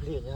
liền nha.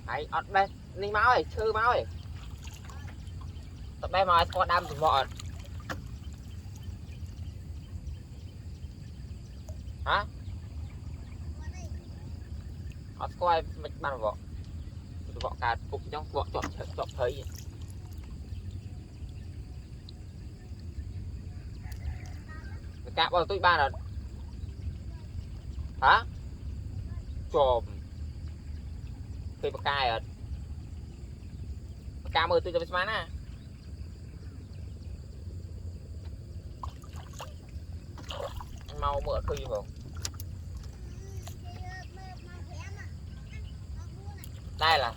Ấy, ọt bên, ninh máu ơi, chư máu ơi. Tập bên mà có đâm thì vọt. Hả? Ọt coi mình bàn vọt. Vọt cả cục trong vọt chọt thấy. Cả bao tôi ba rồi. Hả? Chồm. Khi bạc cài rồi. Bạc cài mơ tôi cho biết á. Anh mau mượn khơi không? Đây là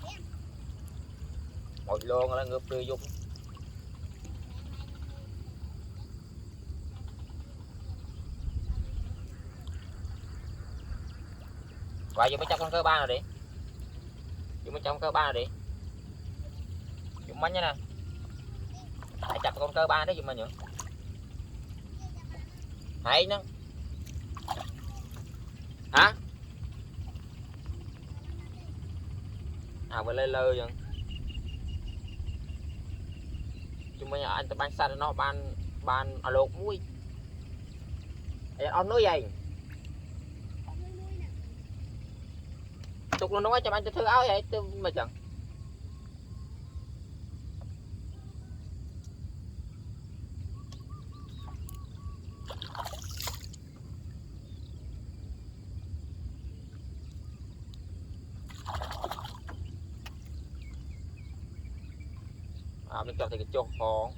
một luôn là ngược tươi dục. Vậy dùng trong con cơ ba rồi đi. Dùng trong cơ ba rồi đi. Dùng bánh nha nè. Hãy chặt con cơ ba đó dùng mà nhỉ. Hãy nó. Hả? À vừa lê lơ vậy. Chúng mình anh ta ban xanh nó ban ở lột muối. Ông nói vậy. Tục nó nói cho anh cho thư áo vậy tôi mà chẳng. À mình chọn thì cái chốt khó.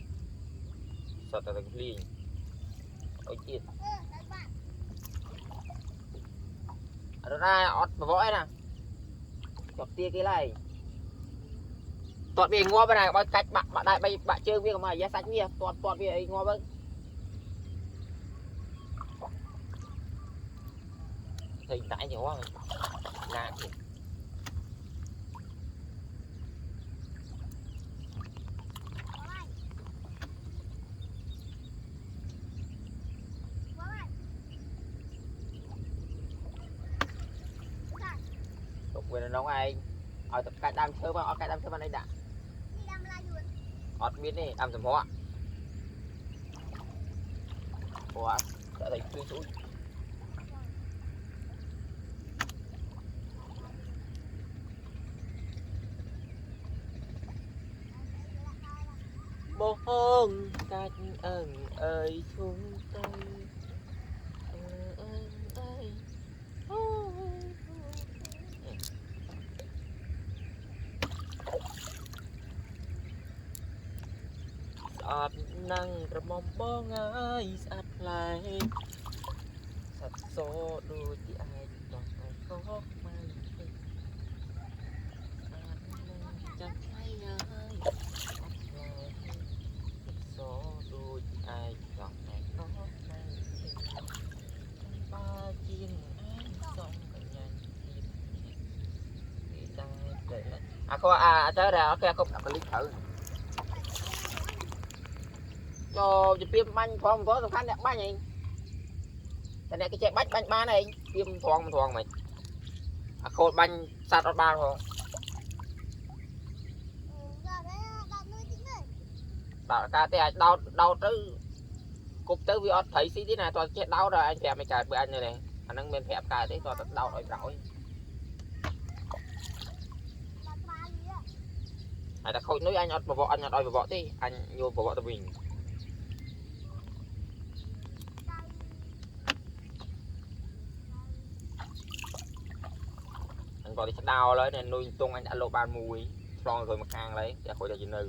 Sợ tại cái liền. Ôi chết. Ở ra ọt mà võ nè. Chọt tia cái này. Toàn về ngua bên này bao cách bạn đại bạn chơi việc mà giá sạch kia toàn về ngua bên. Thì tại nhiều quá rồi. Làm gì? Tục về nó ai ở tập cái đam chơi vào cái đam chơi vào đây đã. Ọt biết đi đam sầm hóa. Hóa đã thấy chui chui. Bông cách ân ơi chúng tôi ơi. Sạt năngระมอมบ้องไงสัดไหลสัด số đôi thì ai còn phải có mai chẳng hay ơi số đôi thì ai còn phải có mai ba chiên ai xong cả nhà thì ta để lại tới rồi ok không đặt clip thử cho phim banh phong có tầm khăn đẹp ba nhỉ cái này cái chạy bách banh ba này phim thoáng mày khô banh sát ở ba không đau ca te đau tới cục tới vì thấy xí thế này toàn chết đau rồi anh phèm mày cài bữa anh này này anh đang bên phèm cài thế toàn đau rồi rỏi anh ta khôi nói anh ọt vào vợ anh ọt vào vợ đi anh vô vào vợ tụi mình anh gọi thì đau lấy nên nuôi tung anh đã lộ ban mùi xong rồi mà khang lấy để khỏi để gì nơi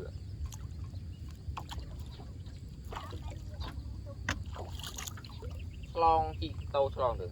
long chỉ tàu long được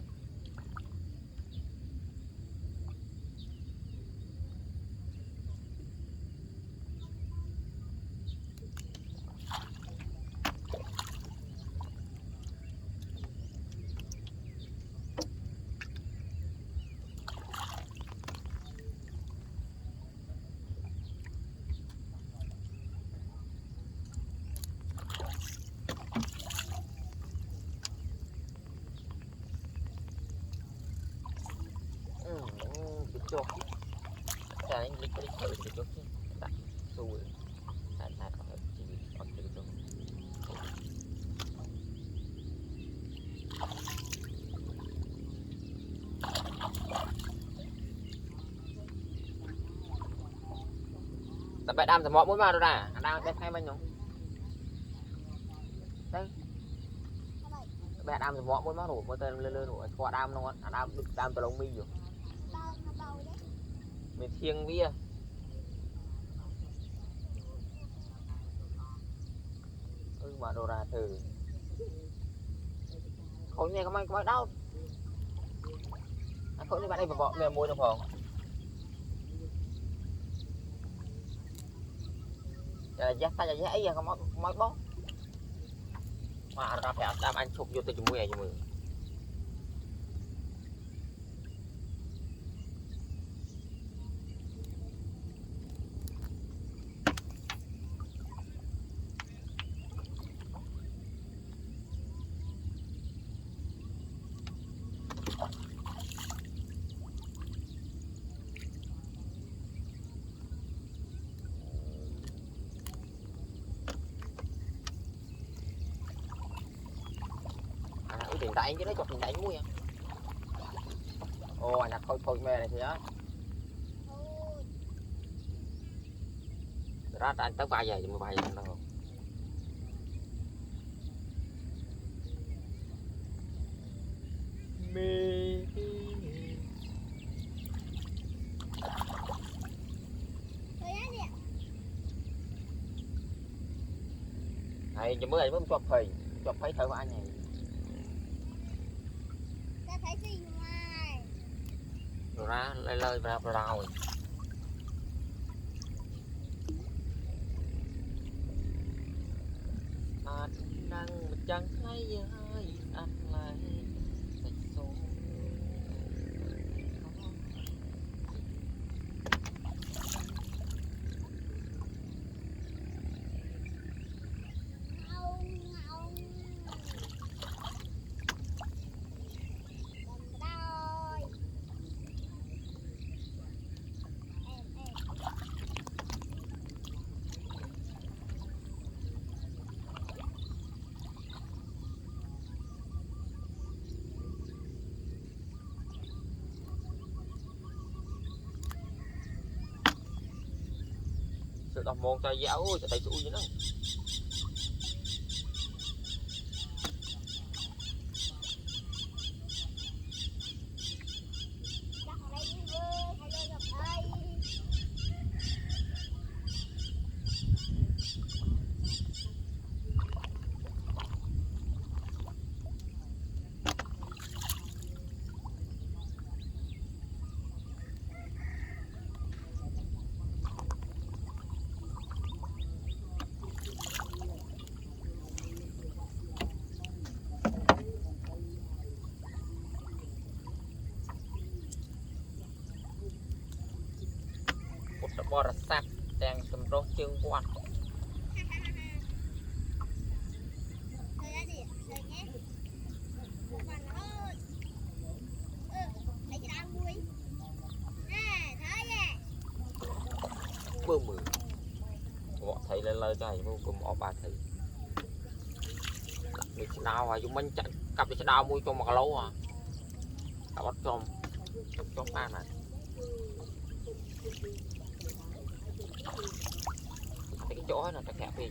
cho cái lịch thử thì cho đặt xui tại có thể chỉ còn được cho tập bài đam thì mọi mũi vào đâu ra đang đẹp hay bao nhiêu đây bài đam thì mọi mũi máu nổ mỗi tên lên nổ qua đam nó đam từ lông mi rồi mình thiêng bia mà đồ ra thử khối này có mấy đâu khối này bạn đây bỏ mẹ mua được không giá ta giá ấy không mấy bó mà ra phải làm anh chụp vô từ chụp mùi này cho mùi tiền đại chứ đấy chọc tiền đại muối à ô anh đặt thôi mê này thì đó ra anh tới 3 giờ thì 13 giờ đâu mê này cho mới chụp phây thử anh này rồi ra lời vào rồi anh đang chẳng thấy ai anh lại sạch số sự đồng môn tay giáo cho tay tụi gì đó bò rà sạch đang cầm rốt chương quạt bơ mừ ngọ thấy lên lời cho vô cùng ở bà thấy mình sẽ đào à chúng mình chạy cặp sẽ đào mũi cho một lâu à cả bắt trong ba này cái chỗ nó chắc kẹp đi